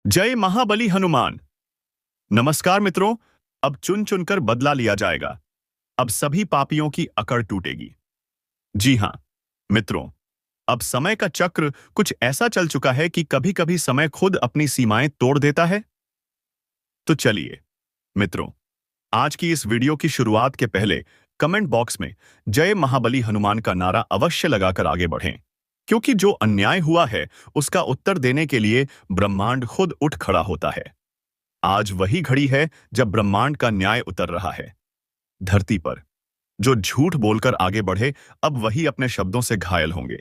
जय महाबली हनुमान। नमस्कार मित्रों। अब चुन चुनकर बदला लिया जाएगा। अब सभी पापियों की अकड़ टूटेगी। जी हां मित्रों, अब समय का चक्र कुछ ऐसा चल चुका है कि कभी कभी समय खुद अपनी सीमाएं तोड़ देता है। तो चलिए मित्रों, आज की इस वीडियो की शुरुआत के पहले कमेंट बॉक्स में जय महाबली हनुमान का नारा अवश्य लगाकर आगे बढ़ें, क्योंकि जो अन्याय हुआ है उसका उत्तर देने के लिए ब्रह्मांड खुद उठ खड़ा होता है। आज वही घड़ी है जब ब्रह्मांड का न्याय उतर रहा है धरती पर। जो झूठ बोलकर आगे बढ़े अब वही अपने शब्दों से घायल होंगे।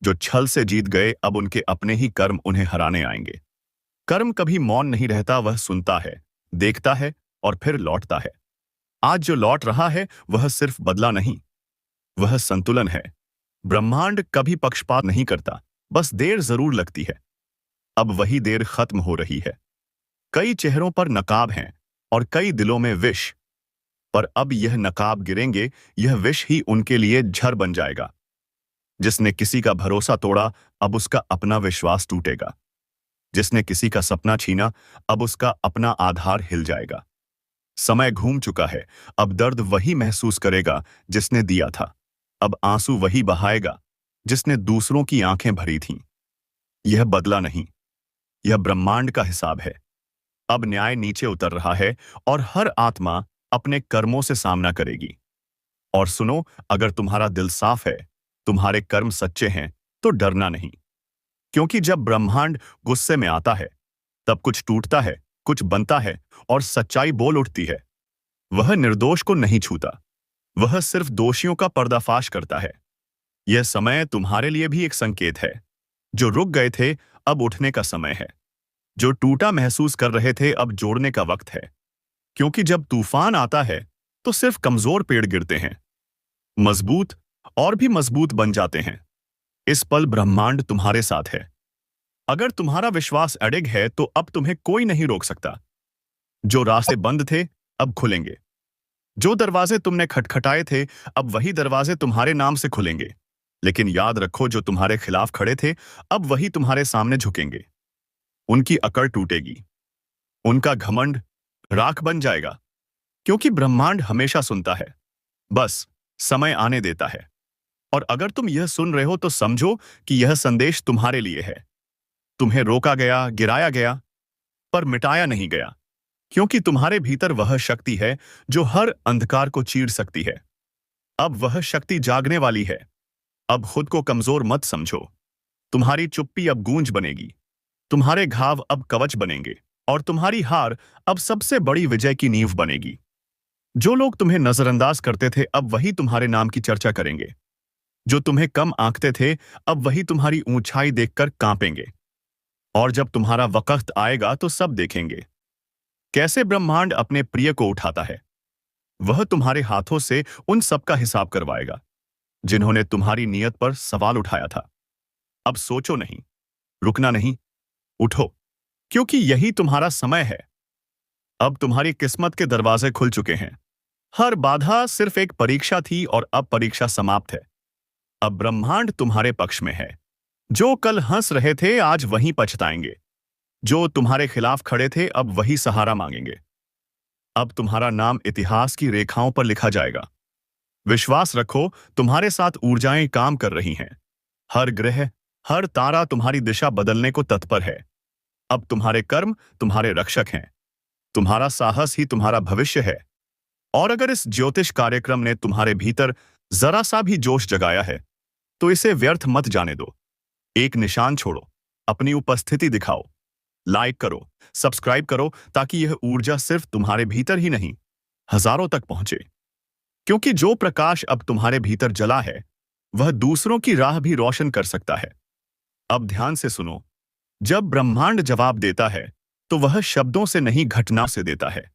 जो छल से जीत गए अब उनके अपने ही कर्म उन्हें हराने आएंगे। कर्म कभी मौन नहीं रहता, वह सुनता है, देखता है और फिर लौटता है। आज जो लौट रहा है वह सिर्फ बदला नहीं, वह संतुलन है। ब्रह्मांड कभी पक्षपात नहीं करता, बस देर जरूर लगती है। अब वही देर खत्म हो रही है। कई चेहरों पर नकाब हैं और कई दिलों में विष, पर अब यह नकाब गिरेंगे, यह विष ही उनके लिए झर बन जाएगा। जिसने किसी का भरोसा तोड़ा अब उसका अपना विश्वास टूटेगा। जिसने किसी का सपना छीना अब उसका अपना आधार हिल जाएगा। समय घूम चुका है, अब दर्द वही महसूस करेगा जिसने दिया था। अब आंसू वही बहाएगा जिसने दूसरों की आंखें भरी थीं। यह बदला नहीं, यह ब्रह्मांड का हिसाब है। अब न्याय नीचे उतर रहा है और हर आत्मा अपने कर्मों से सामना करेगी। और सुनो, अगर तुम्हारा दिल साफ है, तुम्हारे कर्म सच्चे हैं, तो डरना नहीं। क्योंकि जब ब्रह्मांड गुस्से में आता है तब कुछ टूटता है, कुछ बनता है और सच्चाई बोल उठती है। वह निर्दोष को नहीं छूता, वह सिर्फ दोषियों का पर्दाफाश करता है। यह समय तुम्हारे लिए भी एक संकेत है। जो रुक गए थे अब उठने का समय है। जो टूटा महसूस कर रहे थे अब जोड़ने का वक्त है। क्योंकि जब तूफान आता है तो सिर्फ कमजोर पेड़ गिरते हैं, मजबूत और भी मजबूत बन जाते हैं। इस पल ब्रह्मांड तुम्हारे साथ है। अगर तुम्हारा विश्वास अडिग है तो अब तुम्हें कोई नहीं रोक सकता। जो रास्ते बंद थे अब खुलेंगे। जो दरवाजे तुमने खटखटाए थे अब वही दरवाजे तुम्हारे नाम से खुलेंगे। लेकिन याद रखो, जो तुम्हारे खिलाफ खड़े थे अब वही तुम्हारे सामने झुकेंगे। उनकी अकड़ टूटेगी, उनका घमंड राख बन जाएगा। क्योंकि ब्रह्मांड हमेशा सुनता है, बस समय आने देता है। और अगर तुम यह सुन रहे हो तो समझो कि यह संदेश तुम्हारे लिए है। तुम्हें रोका गया, गिराया गया, पर मिटाया नहीं गया। क्योंकि तुम्हारे भीतर वह शक्ति है जो हर अंधकार को चीर सकती है। अब वह शक्ति जागने वाली है। अब खुद को कमजोर मत समझो। तुम्हारी चुप्पी अब गूंज बनेगी, तुम्हारे घाव अब कवच बनेंगे और तुम्हारी हार अब सबसे बड़ी विजय की नींव बनेगी। जो लोग तुम्हें नजरअंदाज करते थे अब वही तुम्हारे नाम की चर्चा करेंगे। जो तुम्हें कम आंकते थे अब वही तुम्हारी ऊंचाई देखकर कांपेंगे। और जब तुम्हारा वक्त आएगा तो सब देखेंगे कैसे ब्रह्मांड अपने प्रिय को उठाता है। वह तुम्हारे हाथों से उन सबका हिसाब करवाएगा जिन्होंने तुम्हारी नीयत पर सवाल उठाया था। अब सोचो नहीं, रुकना नहीं, उठो, क्योंकि यही तुम्हारा समय है। अब तुम्हारी किस्मत के दरवाजे खुल चुके हैं। हर बाधा सिर्फ एक परीक्षा थी और अब परीक्षा समाप्त है। अब ब्रह्मांड तुम्हारे पक्ष में है। जो कल हंस रहे थे आज वहीं पछताएंगे। जो तुम्हारे खिलाफ खड़े थे अब वही सहारा मांगेंगे। अब तुम्हारा नाम इतिहास की रेखाओं पर लिखा जाएगा। विश्वास रखो, तुम्हारे साथ ऊर्जाएं काम कर रही हैं। हर ग्रह, हर तारा तुम्हारी दिशा बदलने को तत्पर है। अब तुम्हारे कर्म तुम्हारे रक्षक हैं। तुम्हारा साहस ही तुम्हारा भविष्य है। और अगर इस ज्योतिष कार्यक्रम ने तुम्हारे भीतर जरा सा भी जोश जगाया है तो इसे व्यर्थ मत जाने दो। एक निशान छोड़ो, अपनी उपस्थिति दिखाओ, लाइक करो, सब्सक्राइब करो, ताकि यह ऊर्जा सिर्फ तुम्हारे भीतर ही नहीं, हजारों तक पहुंचे। क्योंकि जो प्रकाश अब तुम्हारे भीतर जला है वह दूसरों की राह भी रोशन कर सकता है। अब ध्यान से सुनो, जब ब्रह्मांड जवाब देता है तो वह शब्दों से नहीं, घटना से देता है।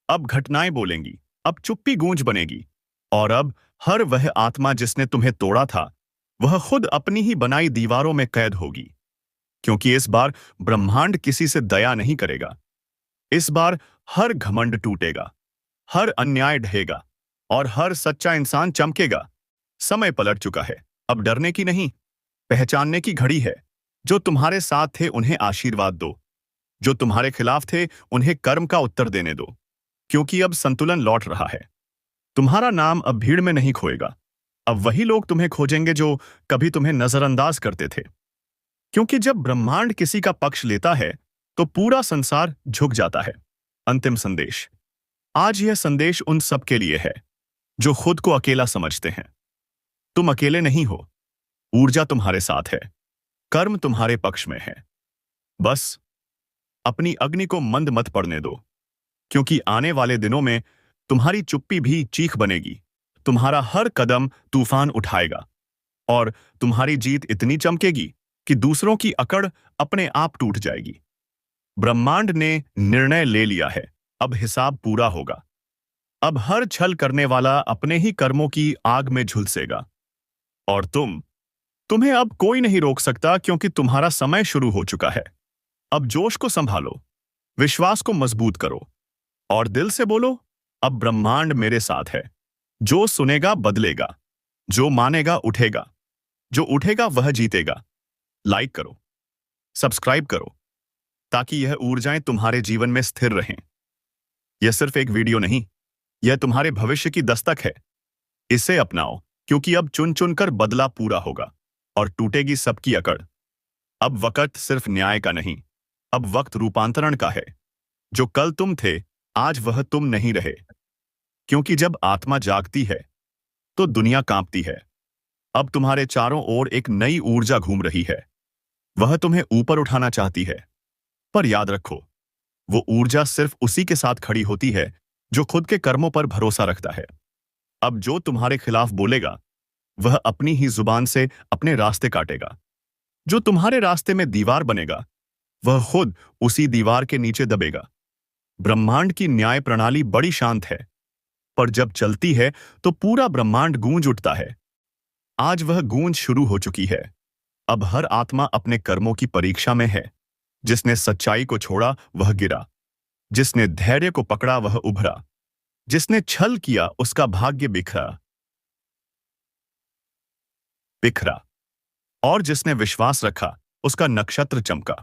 अब घटनाएं बोलेंगी, अब चुप्पी गूंज बनेगी। और अब हर वह आत्मा जिसने तुम्हें तोड़ा था वह खुद अपनी ही बनाई दीवारों में कैद होगी। क्योंकि इस बार ब्रह्मांड किसी से दया नहीं करेगा। इस बार हर घमंड टूटेगा, हर अन्याय ढहेगा और हर सच्चा इंसान चमकेगा। समय पलट चुका है, अब डरने की नहीं, पहचानने की घड़ी है। जो तुम्हारे साथ थे उन्हें आशीर्वाद दो, जो तुम्हारे खिलाफ थे उन्हें कर्म का उत्तर देने दो, क्योंकि अब संतुलन लौट रहा है। तुम्हारा नाम अब भीड़ में नहीं खोएगा। अब वही लोग तुम्हें खोजेंगे जो कभी तुम्हें नजरअंदाज करते थे। क्योंकि जब ब्रह्मांड किसी का पक्ष लेता है तो पूरा संसार झुक जाता है। अंतिम संदेश। आज यह संदेश उन सब के लिए है जो खुद को अकेला समझते हैं। तुम अकेले नहीं हो। ऊर्जा तुम्हारे साथ है। कर्म तुम्हारे पक्ष में है। बस अपनी अग्नि को मंद मत पड़ने दो, क्योंकि आने वाले दिनों में तुम्हारी चुप्पी भी चीख बनेगी। तुम्हारा हर कदम तूफान उठाएगा और तुम्हारी जीत इतनी चमकेगी कि दूसरों की अकड़ अपने आप टूट जाएगी। ब्रह्मांड ने निर्णय ले लिया है। अब हिसाब पूरा होगा। अब हर छल करने वाला अपने ही कर्मों की आग में झुलसेगा। और तुम्हें अब कोई नहीं रोक सकता, क्योंकि तुम्हारा समय शुरू हो चुका है। अब जोश को संभालो, विश्वास को मजबूत करो और दिल से बोलो, अब ब्रह्मांड मेरे साथ है। जो सुनेगा बदलेगा, जो मानेगा उठेगा, जो उठेगा वह जीतेगा। लाइक करो, सब्सक्राइब करो, ताकि यह ऊर्जाएं तुम्हारे जीवन में स्थिर रहें। यह सिर्फ एक वीडियो नहीं, यह तुम्हारे भविष्य की दस्तक है। इसे अपनाओ, क्योंकि अब चुन चुनकर बदला पूरा होगा और टूटेगी सबकी अकड़। अब वक्त सिर्फ न्याय का नहीं, अब वक्त रूपांतरण का है। जो कल तुम थे, आज वह तुम नहीं रहे। क्योंकि जब आत्मा जागती है तो दुनिया कांपती है। अब तुम्हारे चारों ओर एक नई ऊर्जा घूम रही है। वह तुम्हें ऊपर उठाना चाहती है। पर याद रखो, वो ऊर्जा सिर्फ उसी के साथ खड़ी होती है जो खुद के कर्मों पर भरोसा रखता है। अब जो तुम्हारे खिलाफ बोलेगा, वह अपनी ही जुबान से अपने रास्ते काटेगा। जो तुम्हारे रास्ते में दीवार बनेगा, वह खुद उसी दीवार के नीचे दबेगा। ब्रह्मांड की न्याय प्रणाली बड़ी शांत है, पर जब चलती है तो पूरा ब्रह्मांड गूंज उठता है। आज वह गूंज शुरू हो चुकी है। अब हर आत्मा अपने कर्मों की परीक्षा में है। जिसने सच्चाई को छोड़ा वह गिरा, जिसने धैर्य को पकड़ा वह उभरा, जिसने छल किया उसका भाग्य बिखरा बिखरा और जिसने विश्वास रखा उसका नक्षत्र चमका।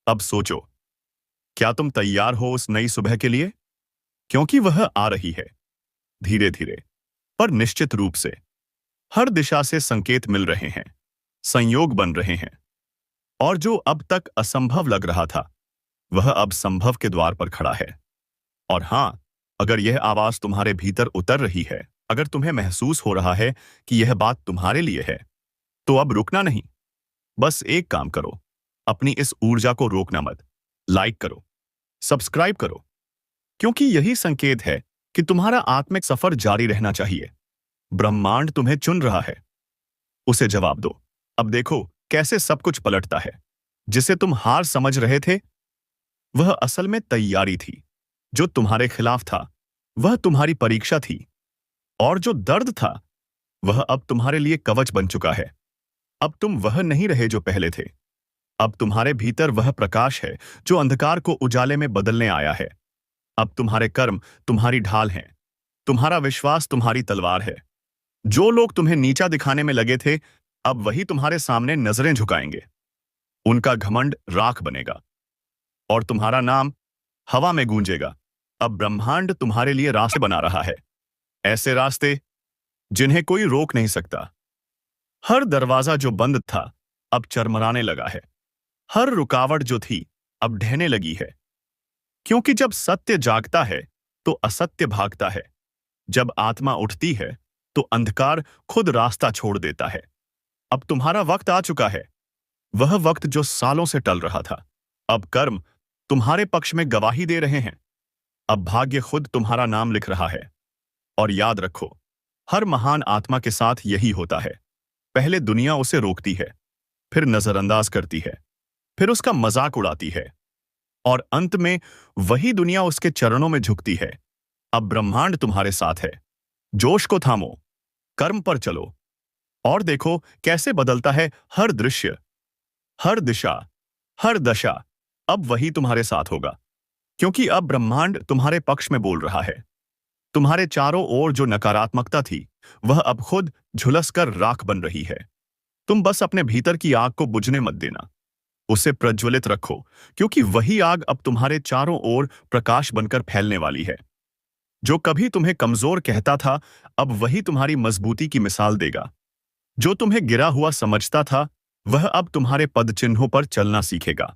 अब सोचो, क्या तुम तैयार हो उस नई सुबह के लिए? क्योंकि वह आ रही है, धीरे धीरे पर निश्चित रूप से। हर दिशा से संकेत मिल रहे हैं, संयोग बन रहे हैं, और जो अब तक असंभव लग रहा था वह अब संभव के द्वार पर खड़ा है। और हां, अगर यह आवाज तुम्हारे भीतर उतर रही है, अगर तुम्हें महसूस हो रहा है कि यह बात तुम्हारे लिए है, तो अब रुकना नहीं। बस एक काम करो, अपनी इस ऊर्जा को रोकना मत। लाइक करो, सब्सक्राइब करो, क्योंकि यही संकेत है कि तुम्हारा आत्मिक सफर जारी रहना चाहिए। ब्रह्मांड तुम्हें चुन रहा है। उसे जवाब दो। अब देखो कैसे सब कुछ पलटता है। जिसे तुम हार समझ रहे थे, वह असल में तैयारी थी। जो तुम्हारे खिलाफ था, वह तुम्हारी परीक्षा थी। और जो दर्द था, वह अब तुम्हारे लिए कवच बन चुका है। अब तुम वह नहीं रहे जो पहले थे। अब तुम्हारे भीतर वह प्रकाश है जो अंधकार को उजाले में बदलने आया है। अब तुम्हारे कर्म तुम्हारी ढाल हैं, तुम्हारा विश्वास तुम्हारी तलवार है। जो लोग तुम्हें नीचा दिखाने में लगे थे, अब वही तुम्हारे सामने नजरें झुकाएंगे। उनका घमंड राख बनेगा और तुम्हारा नाम हवा में गूंजेगा। अब ब्रह्मांड तुम्हारे लिए रास्ते बना रहा है, ऐसे रास्ते जिन्हें कोई रोक नहीं सकता। हर दरवाजा जो बंद था अब चरमराने लगा है। हर रुकावट जो थी अब ढहने लगी है। क्योंकि जब सत्य जागता है तो असत्य भागता है। जब आत्मा उठती है तो अंधकार खुद रास्ता छोड़ देता है। अब तुम्हारा वक्त आ चुका है, वह वक्त जो सालों से टल रहा था। अब कर्म तुम्हारे पक्ष में गवाही दे रहे हैं। अब भाग्य खुद तुम्हारा नाम लिख रहा है। और याद रखो, हर महान आत्मा के साथ यही होता है। पहले दुनिया उसे रोकती है, फिर नजरअंदाज करती है, फिर उसका मजाक उड़ाती है, और अंत में वही दुनिया उसके चरणों में झुकती है। अब ब्रह्मांड तुम्हारे साथ है। जोश को थामो, कर्म पर चलो, और देखो कैसे बदलता है हर दृश्य, हर दिशा, हर दशा। अब वही तुम्हारे साथ होगा, क्योंकि अब ब्रह्मांड तुम्हारे पक्ष में बोल रहा है। तुम्हारे चारों ओर जो नकारात्मकता थी, वह अब खुद झुलसकर राख बन रही है। तुम बस अपने भीतर की आग को बुझने मत देना। उसे प्रज्वलित रखो, क्योंकि वही आग अब तुम्हारे चारों ओर प्रकाश बनकर फैलने वाली है। जो कभी तुम्हें कमजोर कहता था, अब वही तुम्हारी मजबूती की मिसाल देगा। जो तुम्हें गिरा हुआ समझता था, वह अब तुम्हारे पदचिन्हों पर चलना सीखेगा।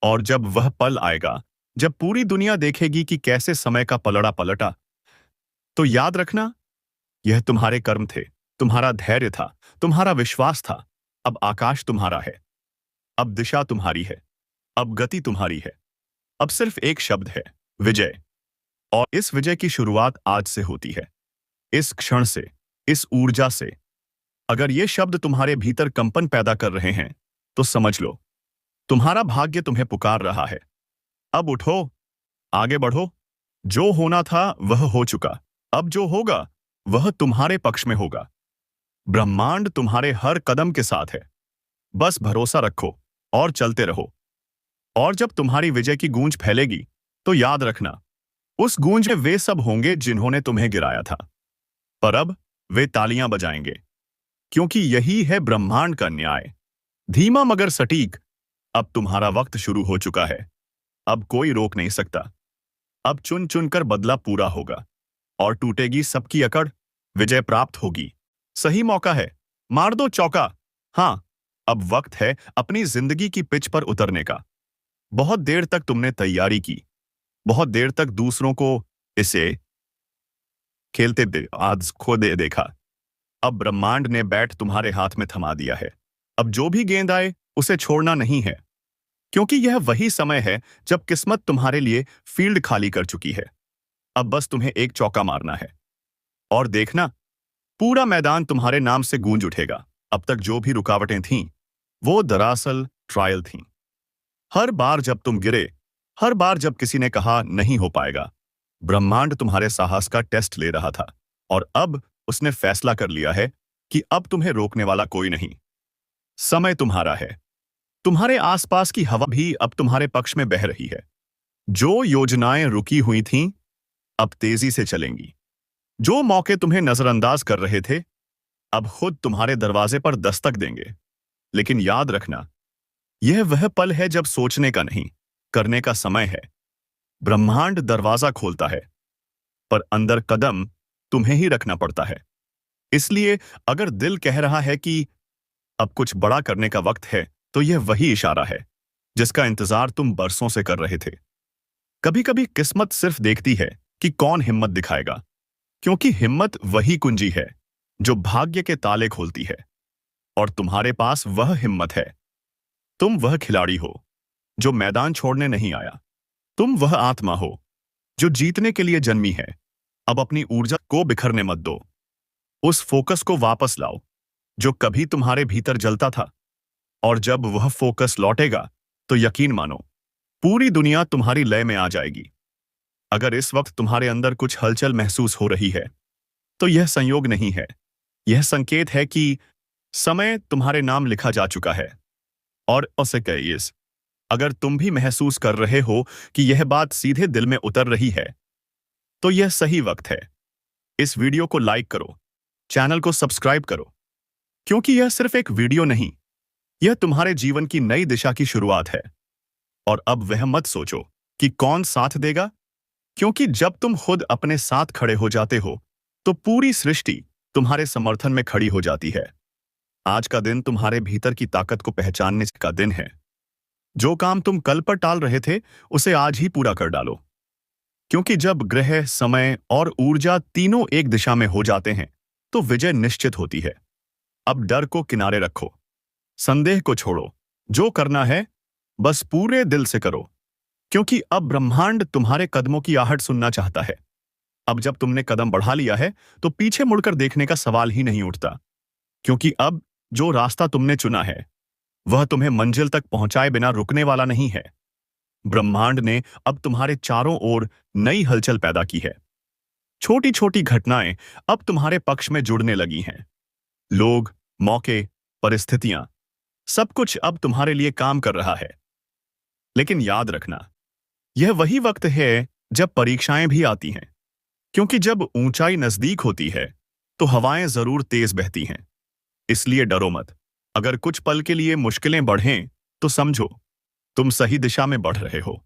और जब वह पल आएगा, जब पूरी दुनिया देखेगी कि कैसे समय का पलड़ा पलटा, तो याद रखना, यह तुम्हारे कर्म थे, तुम्हारा धैर्य था, तुम्हारा विश्वास था। अब आकाश तुम्हारा है, अब दिशा तुम्हारी है, अब गति तुम्हारी है। अब सिर्फ एक शब्द है, विजय। और इस विजय की शुरुआत आज से होती है, इस क्षण से, इस ऊर्जा से। अगर ये शब्द तुम्हारे भीतर कंपन पैदा कर रहे हैं, तो समझ लो, तुम्हारा भाग्य तुम्हें पुकार रहा है। अब उठो, आगे बढ़ो। जो होना था वह हो चुका। अब जो होगा वह तुम्हारे पक्ष में होगा। ब्रह्मांड तुम्हारे हर कदम के साथ है। बस भरोसा रखो और चलते रहो। और जब तुम्हारी विजय की गूंज फैलेगी, तो याद रखना, उस गूंज में वे सब होंगे जिन्होंने तुम्हें गिराया था, पर अब वे तालियां बजाएंगे, क्योंकि यही है ब्रह्मांड का न्याय। धीमा मगर सटीक। अब तुम्हारा वक्त शुरू हो चुका है। अब कोई रोक नहीं सकता। अब चुन चुन कर बदला पूरा होगा और टूटेगी सबकी अकड़। विजय प्राप्त होगी। सही मौका है, मार दो चौका। हाँ, अब वक्त है अपनी जिंदगी की पिच पर उतरने का। बहुत देर तक तुमने तैयारी की, बहुत देर तक दूसरों को इसे खेलते आज खो दे देखा। अब ब्रह्मांड ने बैट तुम्हारे हाथ में थमा दिया है। अब जो भी गेंद आए उसे छोड़ना नहीं है, क्योंकि यह वही समय है जब किस्मत तुम्हारे लिए फील्ड खाली कर चुकी है। अब बस तुम्हें एक चौका मारना है और देखना, पूरा मैदान तुम्हारे नाम से गूंज उठेगा। अब तक जो भी रुकावटें थीं, वो दरअसल ट्रायल थीं। हर बार जब तुम गिरे, हर बार जब किसी ने कहा नहीं हो पाएगा, ब्रह्मांड तुम्हारे साहस का टेस्ट ले रहा था। और अब उसने फैसला कर लिया है कि अब तुम्हें रोकने वाला कोई नहीं। समय तुम्हारा है। तुम्हारे आसपास की हवा भी अब तुम्हारे पक्ष में बह रही है। जो योजनाएं रुकी हुई थीं, अब तेजी से चलेंगी। जो मौके तुम्हें नजरअंदाज कर रहे थे, अब खुद तुम्हारे दरवाजे पर दस्तक देंगे। लेकिन याद रखना, यह वह पल है जब सोचने का नहीं, करने का समय है। ब्रह्मांड दरवाजा खोलता है, पर अंदर कदम तुम्हें ही रखना पड़ता है। इसलिए अगर दिल कह रहा है कि अब कुछ बड़ा करने का वक्त है, तो यह वही इशारा है जिसका इंतजार तुम बरसों से कर रहे थे। कभी कभी किस्मत सिर्फ देखती है कि कौन हिम्मत दिखाएगा, क्योंकि हिम्मत वही कुंजी है जो भाग्य के ताले खोलती है। और तुम्हारे पास वह हिम्मत है। तुम वह खिलाड़ी हो जो मैदान छोड़ने नहीं आया। तुम वह आत्मा हो जो जीतने के लिए जन्मी है। अब अपनी ऊर्जा को बिखरने मत दो। उस फोकस को वापस लाओ जो कभी तुम्हारे भीतर जलता था। और जब वह फोकस लौटेगा, तो यकीन मानो, पूरी दुनिया तुम्हारी लय में आ जाएगी। अगर इस वक्त तुम्हारे अंदर कुछ हलचल महसूस हो रही है, तो यह संयोग नहीं है। यह संकेत है कि समय तुम्हारे नाम लिखा जा चुका है। और उसे कहिए, अगर तुम भी महसूस कर रहे हो कि यह बात सीधे दिल में उतर रही है, तो यह सही वक्त है। इस वीडियो को लाइक करो, चैनल को सब्सक्राइब करो, क्योंकि यह सिर्फ एक वीडियो नहीं, यह तुम्हारे जीवन की नई दिशा की शुरुआत है। और अब वह मत सोचो कि कौन साथ देगा, क्योंकि जब तुम खुद अपने साथ खड़े हो जाते हो, तो पूरी सृष्टि तुम्हारे समर्थन में खड़ी हो जाती है। आज का दिन तुम्हारे भीतर की ताकत को पहचानने का दिन है। जो काम तुम कल पर टाल रहे थे, उसे आज ही पूरा कर डालो, क्योंकि जब ग्रह, समय और ऊर्जा तीनों एक दिशा में हो जाते हैं, तो विजय निश्चित होती है। अब डर को किनारे रखो, संदेह को छोड़ो। जो करना है, बस पूरे दिल से करो, क्योंकि अब ब्रह्मांड तुम्हारे कदमों की आहट सुनना चाहता है। अब जब तुमने कदम बढ़ा लिया है, तो पीछे मुड़कर देखने का सवाल ही नहीं उठता, क्योंकि अब जो रास्ता तुमने चुना है, वह तुम्हें मंजिल तक पहुंचाए बिना रुकने वाला नहीं है। ब्रह्मांड ने अब तुम्हारे चारों ओर नई हलचल पैदा की है। छोटी छोटी घटनाएं अब तुम्हारे पक्ष में जुड़ने लगी हैं। लोग, मौके, परिस्थितियां, सब कुछ अब तुम्हारे लिए काम कर रहा है। लेकिन याद रखना, यह वही वक्त है जब परीक्षाएं भी आती हैं, क्योंकि जब ऊंचाई नजदीक होती है, तो हवाएं जरूर तेज बहती हैं। इसलिए डरो मत। अगर कुछ पल के लिए मुश्किलें बढ़ें, तो समझो तुम सही दिशा में बढ़ रहे हो।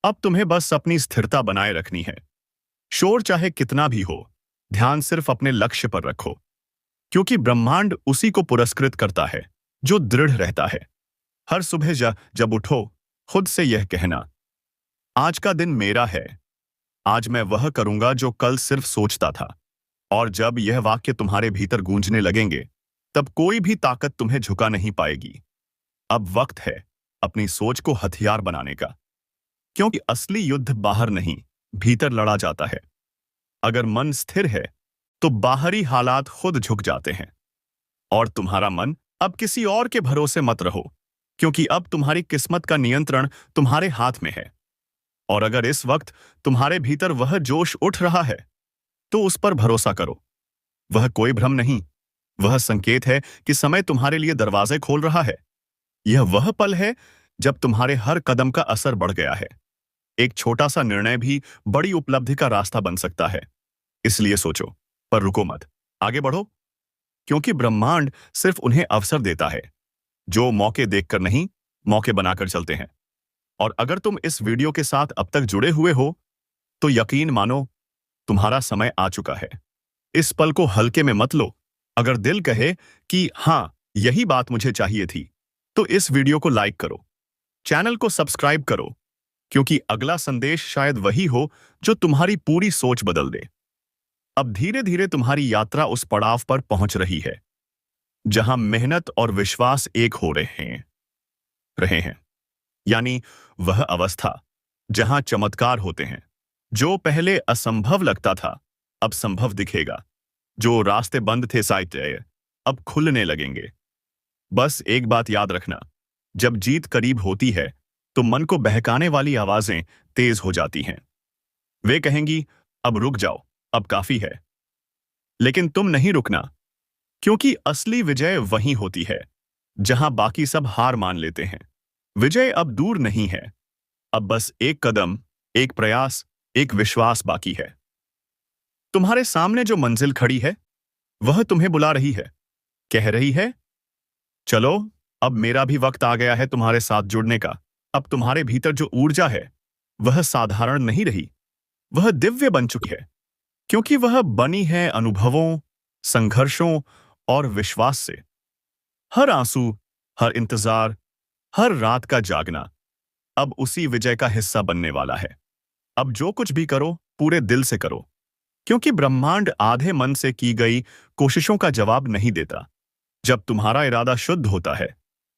अब तुम्हें बस अपनी स्थिरता बनाए रखनी है। शोर चाहे कितना भी हो, ध्यान सिर्फ अपने लक्ष्य पर रखो, क्योंकि ब्रह्मांड उसी को पुरस्कृत करता है जो दृढ़ रहता है। हर सुबह जब उठो, खुद से यह कहना, आज का दिन मेरा है, आज मैं वह करूंगा जो कल सिर्फ सोचता था। और जब यह वाक्य तुम्हारे भीतर गूंजने लगेंगे, तब कोई भी ताकत तुम्हें झुका नहीं पाएगी। अब वक्त है अपनी सोच को हथियार बनाने का, क्योंकि असली युद्ध बाहर नहीं, भीतर लड़ा जाता है। अगर मन स्थिर है तो बाहरी हालात खुद झुक जाते हैं। और तुम्हारा मन अब किसी और के भरोसे मत रहो, क्योंकि अब तुम्हारी किस्मत का नियंत्रण तुम्हारे हाथ में है। और अगर इस वक्त तुम्हारे भीतर वह जोश उठ रहा है, तो उस पर भरोसा करो। वह कोई भ्रम नहीं, वह संकेत है कि समय तुम्हारे लिए दरवाजे खोल रहा है। यह वह पल है जब तुम्हारे हर कदम का असर बढ़ गया है। एक छोटा सा निर्णय भी बड़ी उपलब्धि का रास्ता बन सकता है। इसलिए सोचो, पर रुको मत, आगे बढ़ो, क्योंकि ब्रह्मांड सिर्फ उन्हें अवसर देता है जो मौके देखकर नहीं, मौके बनाकर चलते हैं। और अगर तुम इस वीडियो के साथ अब तक जुड़े हुए हो, तो यकीन मानो तुम्हारा समय आ चुका है। इस पल को हल्के में मत लो। अगर दिल कहे कि हाँ, यही बात मुझे चाहिए थी, तो इस वीडियो को लाइक करो, चैनल को सब्सक्राइब करो, क्योंकि अगला संदेश शायद वही हो जो तुम्हारी पूरी सोच बदल दे। अब धीरे धीरे तुम्हारी यात्रा उस पड़ाव पर पहुंच रही है जहां मेहनत और विश्वास एक हो रहे हैं। यानी वह अवस्था जहां चमत्कार होते हैं। जो पहले असंभव लगता था, अब संभव दिखेगा। जो रास्ते बंद थे शायद अब खुलने लगेंगे। बस एक बात याद रखना, जब जीत करीब होती है तो मन को बहकाने वाली आवाजें तेज हो जाती हैं। वे कहेंगी, अब रुक जाओ, अब काफी है। लेकिन तुम नहीं रुकना, क्योंकि असली विजय वहीं होती है जहां बाकी सब हार मान लेते हैं। विजय अब दूर नहीं है, अब बस एक कदम, एक प्रयास, एक विश्वास बाकी है। तुम्हारे सामने जो मंजिल खड़ी है, वह तुम्हें बुला रही है, कह रही है, चलो, अब मेरा भी वक्त आ गया है तुम्हारे साथ जुड़ने का। अब तुम्हारे भीतर जो ऊर्जा है, वह साधारण नहीं रही, वह दिव्य बन चुकी है, क्योंकि वह बनी है अनुभवों, संघर्षों और विश्वास से। हर आंसू, हर इंतजार, हर रात का जागना अब उसी विजय का हिस्सा बनने वाला है। अब जो कुछ भी करो, पूरे दिल से करो, क्योंकि ब्रह्मांड आधे मन से की गई कोशिशों का जवाब नहीं देता। जब तुम्हारा इरादा शुद्ध होता है,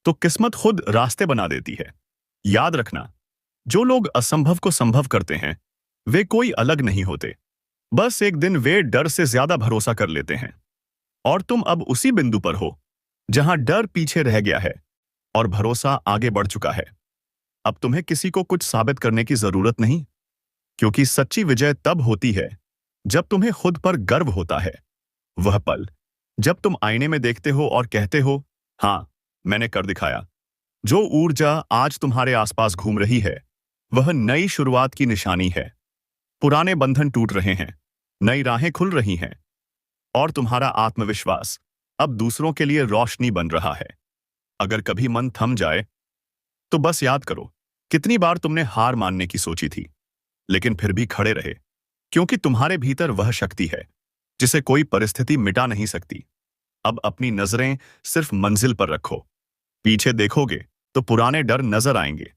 तो किस्मत खुद रास्ते बना देती है। याद रखना, जो लोग असंभव को संभव करते हैं, वे कोई अलग नहीं होते। बस एक दिन वे डर से ज्यादा भरोसा कर लेते हैं। और तुम अब उसी बिंदु पर हो जहां डर पीछे रह गया है और भरोसा आगे बढ़ चुका है। अब तुम्हें किसी को कुछ साबित करने की जरूरत नहीं, क्योंकि सच्ची विजय तब होती है जब तुम्हें खुद पर गर्व होता है। वह पल जब तुम आईने में देखते हो और कहते हो, हाँ, मैंने कर दिखाया। जो ऊर्जा आज तुम्हारे आसपास घूम रही है, वह नई शुरुआत की निशानी है। पुराने बंधन टूट रहे हैं, नई राहें खुल रही हैं, और तुम्हारा आत्मविश्वास अब दूसरों के लिए रोशनी बन रहा है। अगर कभी मन थम जाए, तो बस याद करो, कितनी बार तुमने हार मानने की सोची थी, लेकिन फिर भी खड़े रहे, क्योंकि तुम्हारे भीतर वह शक्ति है जिसे कोई परिस्थिति मिटा नहीं सकती। अब अपनी नजरें सिर्फ मंजिल पर रखो। पीछे देखोगे तो पुराने डर नजर आएंगे,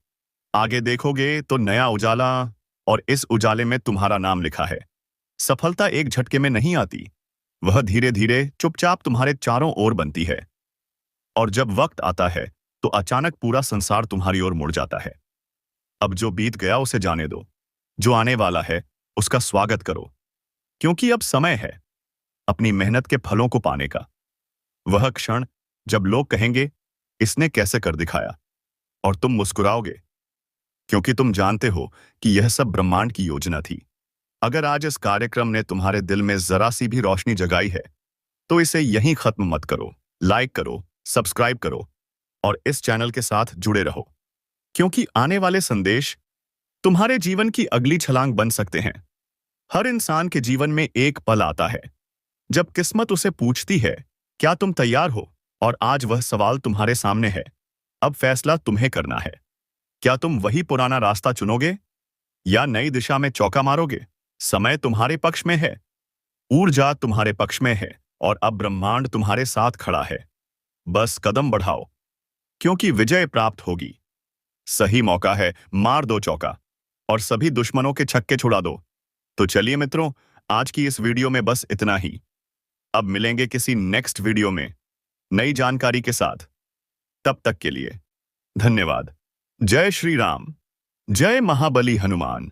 आगे देखोगे तो नया उजाला, और इस उजाले में तुम्हारा नाम लिखा है। सफलता एक झटके में नहीं आती, वह धीरे धीरे चुपचाप तुम्हारे चारों ओर बनती है। और जब वक्त आता है, तो अचानक पूरा संसार तुम्हारी ओर मुड़ जाता है। अब जो बीत गया उसे जाने दो, जो आने वाला है उसका स्वागत करो, क्योंकि अब समय है अपनी मेहनत के फलों को पाने का। वह क्षण जब लोग कहेंगे, इसने कैसे कर दिखाया, और तुम मुस्कुराओगे, क्योंकि तुम जानते हो कि यह सब ब्रह्मांड की योजना थी। अगर आज इस कार्यक्रम ने तुम्हारे दिल में जरा सी भी रोशनी जगाई है, तो इसे यहीं खत्म मत करो। लाइक करो, सब्सक्राइब करो, और इस चैनल के साथ जुड़े रहो, क्योंकि आने वाले संदेश तुम्हारे जीवन की अगली छलांग बन सकते हैं। हर इंसान के जीवन में एक पल आता है जब किस्मत उसे पूछती है, क्या तुम तैयार हो? और आज वह सवाल तुम्हारे सामने है। अब फैसला तुम्हें करना है। क्या तुम वही पुराना रास्ता चुनोगे या नई दिशा में चौका मारोगे? समय तुम्हारे पक्ष में है, ऊर्जा तुम्हारे पक्ष में है और अब ब्रह्मांड तुम्हारे साथ खड़ा है। बस कदम बढ़ाओ, क्योंकि विजय प्राप्त होगी। सही मौका है, मार दो चौका और सभी दुश्मनों के छक्के छुड़ा दो। तो चलिए मित्रों, आज की इस वीडियो में बस इतना ही। अब मिलेंगे किसी नेक्स्ट वीडियो में नई जानकारी के साथ। तब तक के लिए धन्यवाद। जय श्री राम, जय महाबली हनुमान।